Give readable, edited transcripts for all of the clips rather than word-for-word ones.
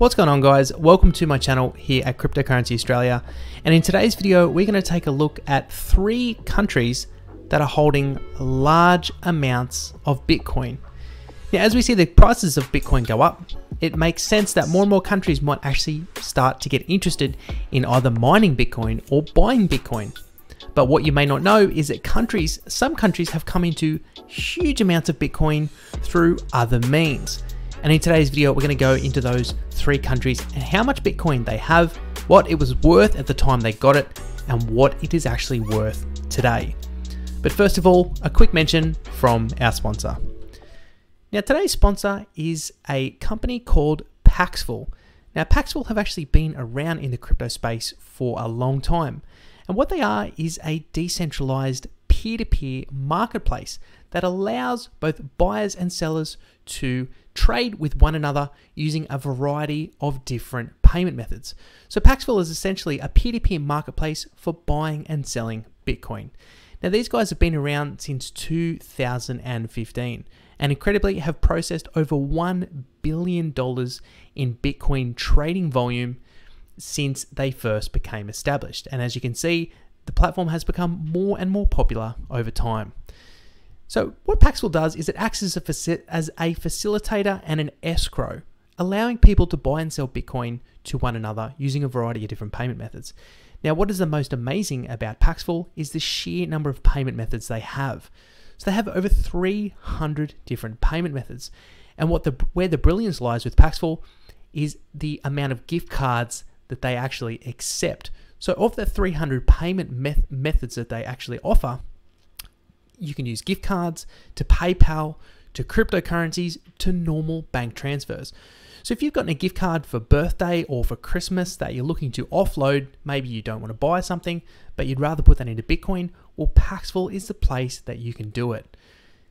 What's going on, guys? Welcome to my channel here at Cryptocurrency Australia, and in today's video we're going to take a look at 3 countries that are holding large amounts of Bitcoin. Now, as we see the prices of Bitcoin go up, it makes sense that more and more countries might actually start to get interested in either mining Bitcoin or buying Bitcoin. But what you may not know is that some countries have come into huge amounts of Bitcoin through other means. And in today's video, we're going to go into those 3 countries and how much Bitcoin they have, what it was worth at the time they got it, and what it is actually worth today. But first of all, a quick mention from our sponsor. Now, today's sponsor is a company called Paxville. Now, Paxville have actually been around in the crypto space for a long time. And what they are is a decentralized peer-to-peer marketplace that allows both buyers and sellers to trade with one another using a variety of different payment methods. So Paxville is essentially a peer-to-peer marketplace for buying and selling Bitcoin. Now, these guys have been around since 2015 and incredibly have processed over $1 billion in Bitcoin trading volume since they first became established. And as you can see, the platform has become more and more popular over time. So what Paxville does is it acts as a facilitator and an escrow, allowing people to buy and sell Bitcoin to one another using a variety of different payment methods. Now, what is the most amazing about Paxville is the sheer number of payment methods they have. So they have over 300 different payment methods. And where the brilliance lies with Paxville is the amount of gift cards that they actually accept. So of the 300 payment methods that they actually offer, you can use gift cards to PayPal, to cryptocurrencies, to normal bank transfers. So if you've gotten a gift card for birthday or for Christmas that you're looking to offload, maybe you don't want to buy something, but you'd rather put that into Bitcoin, well, Paxville is the place that you can do it.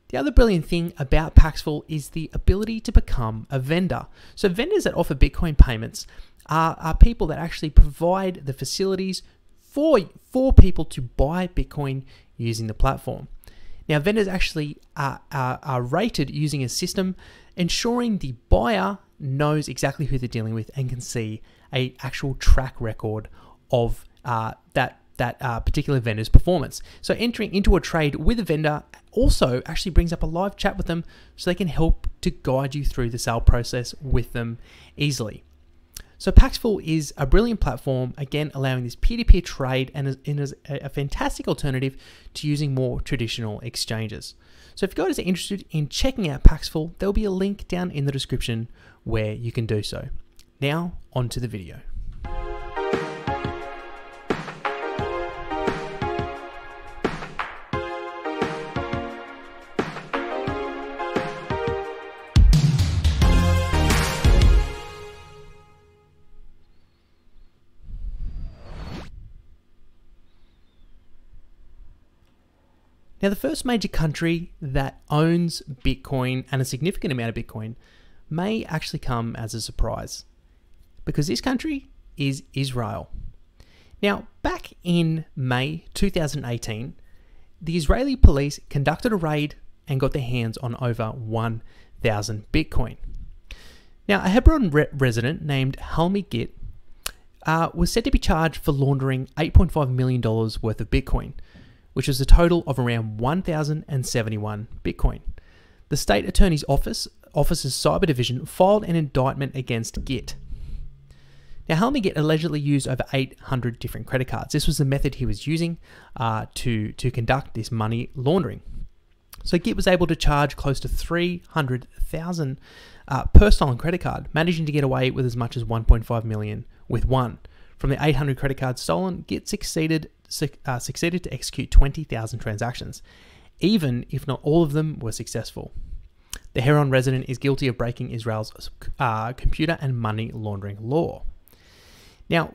The other brilliant thing about Paxville is the ability to become a vendor. So vendors that offer Bitcoin payments are people that actually provide the facilities for people to buy Bitcoin using the platform. Now, vendors actually are rated using a system ensuring the buyer knows exactly who they're dealing with and can see an actual track record of that particular vendor's performance. So entering into a trade with a vendor also actually brings up a live chat with them so they can help to guide you through the sale process with them easily. So Paxville is a brilliant platform, again, allowing this peer-to-peer trade and is a fantastic alternative to using more traditional exchanges. So if you guys are interested in checking out Paxville, there'll be a link down in the description where you can do so. Now, on to the video. Now, the first major country that owns Bitcoin and a significant amount of Bitcoin may actually come as a surprise, because this country is Israel. Now, back in May 2018, the Israeli police conducted a raid and got their hands on over 1,000 Bitcoin. Now, a Hebron resident named Halmi Git was said to be charged for laundering $8.5 million worth of Bitcoin, which was a total of around 1,071 Bitcoin. The state attorney's office's cyber division filed an indictment against Git. Now, Halmi Git allegedly used over 800 different credit cards. This was the method he was using to conduct this money laundering. So Git was able to charge close to 300,000 per stolen credit card, managing to get away with as much as 1.5 million with one. From the 800 credit cards stolen, Git succeeded to execute 20,000 transactions, even if not all of them were successful. The Hebron resident is guilty of breaking Israel's computer and money laundering law. Now,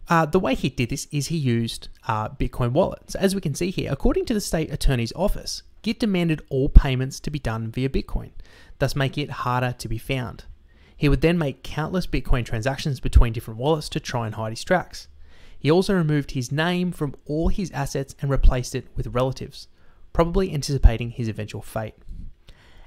the way he did this is he used Bitcoin Wallet. So as we can see here, according to the state attorney's office, Git demanded all payments to be done via Bitcoin, thus making it harder to be found. He would then make countless Bitcoin transactions between different wallets to try and hide his tracks. He also removed his name from all his assets and replaced it with relatives, probably anticipating his eventual fate.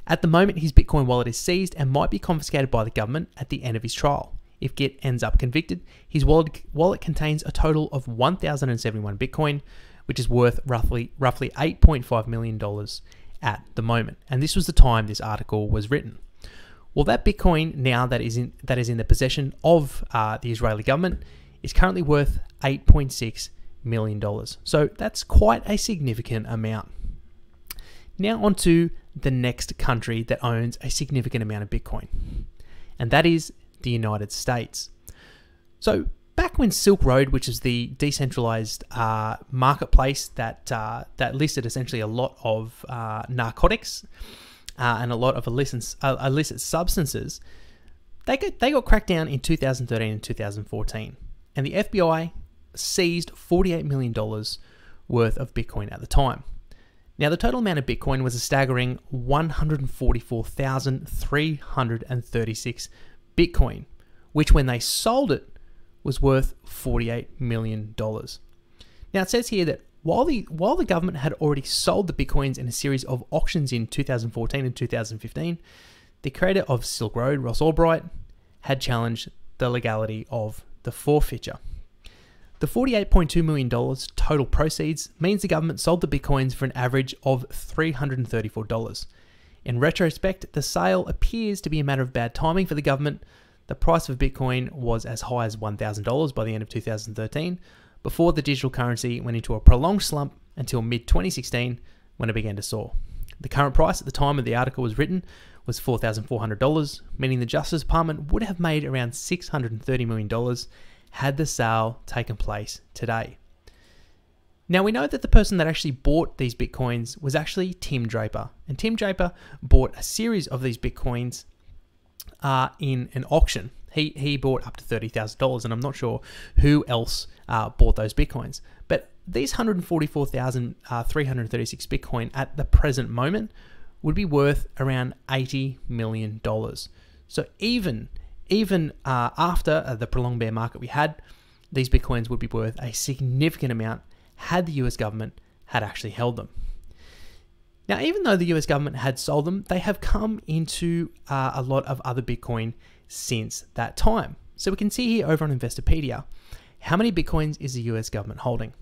At the moment, his Bitcoin wallet is seized and might be confiscated by the government at the end of his trial. if Git ends up convicted, his wallet contains a total of 1,071 Bitcoin, which is worth roughly $8.5 million at the moment. And this was the time this article was written. Well, that Bitcoin now that is in the possession of the Israeli government is currently worth $8.6 million. So that's quite a significant amount. Now on to the next country that owns a significant amount of Bitcoin, and that is the United States. So back when Silk Road, which is the decentralized marketplace that listed essentially a lot of narcotics and a lot of illicit substances, they got cracked down in 2013 and 2014, and the FBI seized $48 million worth of Bitcoin at the time. Now, the total amount of Bitcoin was a staggering 144,336 Bitcoin, which when they sold it was worth $48 million. Now, it says here that while the government had already sold the Bitcoins in a series of auctions in 2014 and 2015, the creator of Silk Road, Ross Ulbright, had challenged the legality of the forfeiture. The $48.2 million total proceeds means the government sold the Bitcoins for an average of $334. In retrospect, the sale appears to be a matter of bad timing for the government. The price of Bitcoin was as high as $1,000 by the end of 2013, before the digital currency went into a prolonged slump until mid-2016 when it began to soar. The current price at the time of the article was written was $4,400, meaning the Justice Department would have made around $630 million had the sale taken place today. Now, we know that the person that actually bought these Bitcoins was actually Tim Draper. And Tim Draper bought a series of these Bitcoins in an auction. He bought up to $30,000, and I'm not sure who else bought those Bitcoins. But these 144,336 Bitcoin at the present moment would be worth around $80 million. So even after the prolonged bear market we had, these Bitcoins would be worth a significant amount had the US government had actually held them. Now, even though the US government had sold them, they have come into a lot of other Bitcoin since that time. So we can see here over on Investopedia, how many Bitcoins is the US government holding?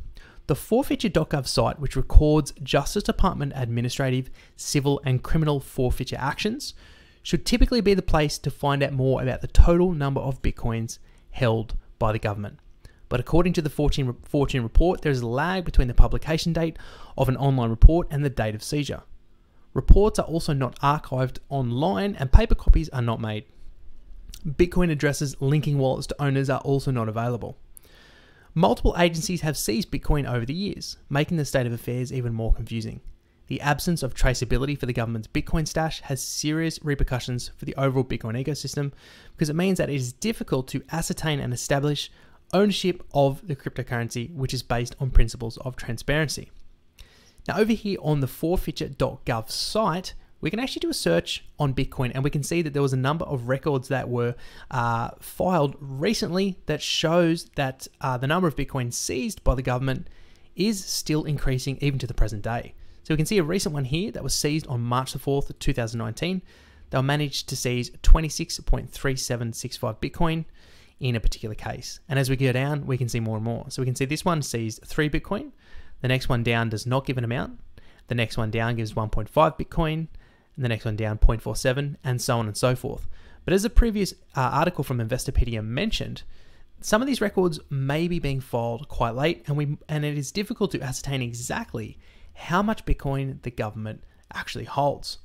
The forfeiture.gov site, which records Justice Department administrative, civil, and criminal forfeiture actions, should typically be the place to find out more about the total number of Bitcoins held by the government. But according to the Fortune report, there is a lag between the publication date of an online report and the date of seizure. Reports are also not archived online, and paper copies are not made. Bitcoin addresses linking wallets to owners are also not available. Multiple agencies have seized Bitcoin over the years, making the state of affairs even more confusing. The absence of traceability for the government's Bitcoin stash has serious repercussions for the overall Bitcoin ecosystem, because it means that it is difficult to ascertain and establish ownership of the cryptocurrency, which is based on principles of transparency. Now, over here on the forfeiture.gov site, we can actually do a search on Bitcoin, and we can see that there was a number of records that were filed recently that shows that the number of Bitcoin seized by the government is still increasing even to the present day. So we can see a recent one here that was seized on March the 4th, 2019. They'll manage to seize 26.3765 Bitcoin in a particular case. And as we go down, we can see more and more. So we can see this one seized 3 Bitcoin. The next one down does not give an amount. The next one down gives 1.5 Bitcoin. And the next one down 0.47, and so on and so forth. But as the previous article from Investopedia mentioned, some of these records may be being filed quite late, and it is difficult to ascertain exactly how much Bitcoin the government actually holds.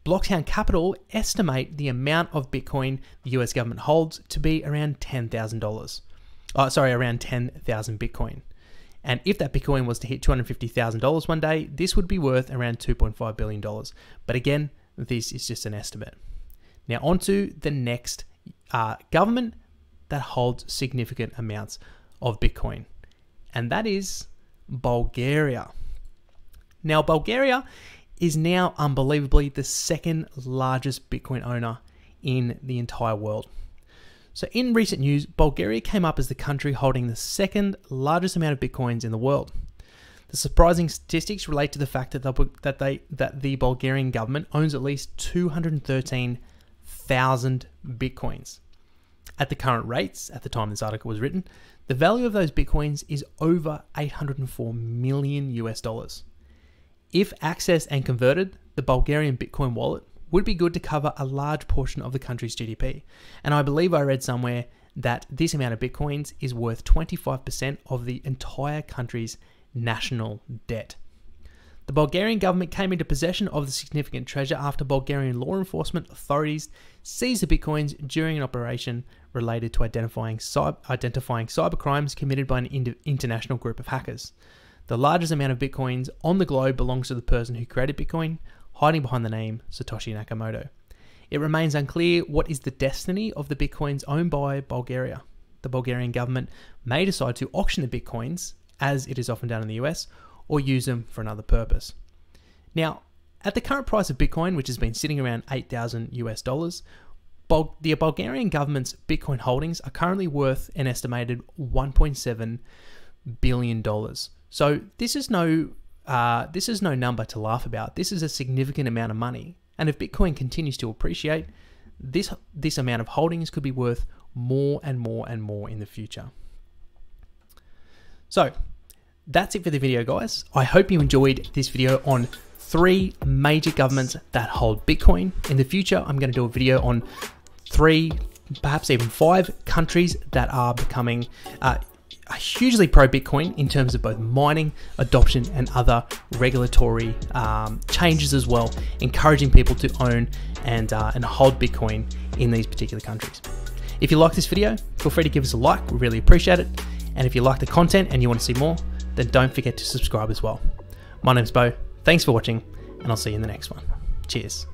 Blocktown Capital estimate the amount of Bitcoin the US government holds to be around around 10,000 Bitcoin. And if that Bitcoin was to hit $250,000 one day, this would be worth around $2.5 billion. But again, this is just an estimate. Now on to the next government that holds significant amounts of Bitcoin, and that is Bulgaria. Now, Bulgaria is now unbelievably the second largest Bitcoin owner in the entire world. So in recent news, Bulgaria came up as the country holding the second largest amount of Bitcoins in the world. The surprising statistics relate to the fact that the Bulgarian government owns at least 213,000 Bitcoins. At the current rates, at the time this article was written, the value of those Bitcoins is over $804 million US dollars. If accessed and converted, the Bulgarian Bitcoin wallet would be good to cover a large portion of the country's GDP. And I believe I read somewhere that this amount of Bitcoins is worth 25% of the entire country's national debt. The Bulgarian government came into possession of the significant treasure after Bulgarian law enforcement authorities seized the Bitcoins during an operation related to identifying cyber crimes committed by an international group of hackers. The largest amount of Bitcoins on the globe belongs to the person who created Bitcoin, hiding behind the name Satoshi Nakamoto. It remains unclear what is the destiny of the Bitcoins owned by Bulgaria. The Bulgarian government may decide to auction the Bitcoins, as it is often done in the US, or use them for another purpose. Now, at the current price of Bitcoin, which has been sitting around 8,000 US dollars, the Bulgarian government's Bitcoin holdings are currently worth an estimated $1.7 billion. So this is no number to laugh about. This is a significant amount of money. And if Bitcoin continues to appreciate, this amount of holdings could be worth more and more and more in the future. So that's it for the video, guys. I hope you enjoyed this video on 3 major governments that hold Bitcoin. In the future, I'm going to do a video on 3, perhaps even 5 countries that are becoming hugely pro-Bitcoin in terms of both mining, adoption, and other regulatory changes as well, encouraging people to own and hold Bitcoin in these particular countries. If you like this video, feel free to give us a like. We really appreciate it. And if you like the content and you want to see more, then don't forget to subscribe as well. My name's Bo. Thanks for watching, and I'll see you in the next one. Cheers.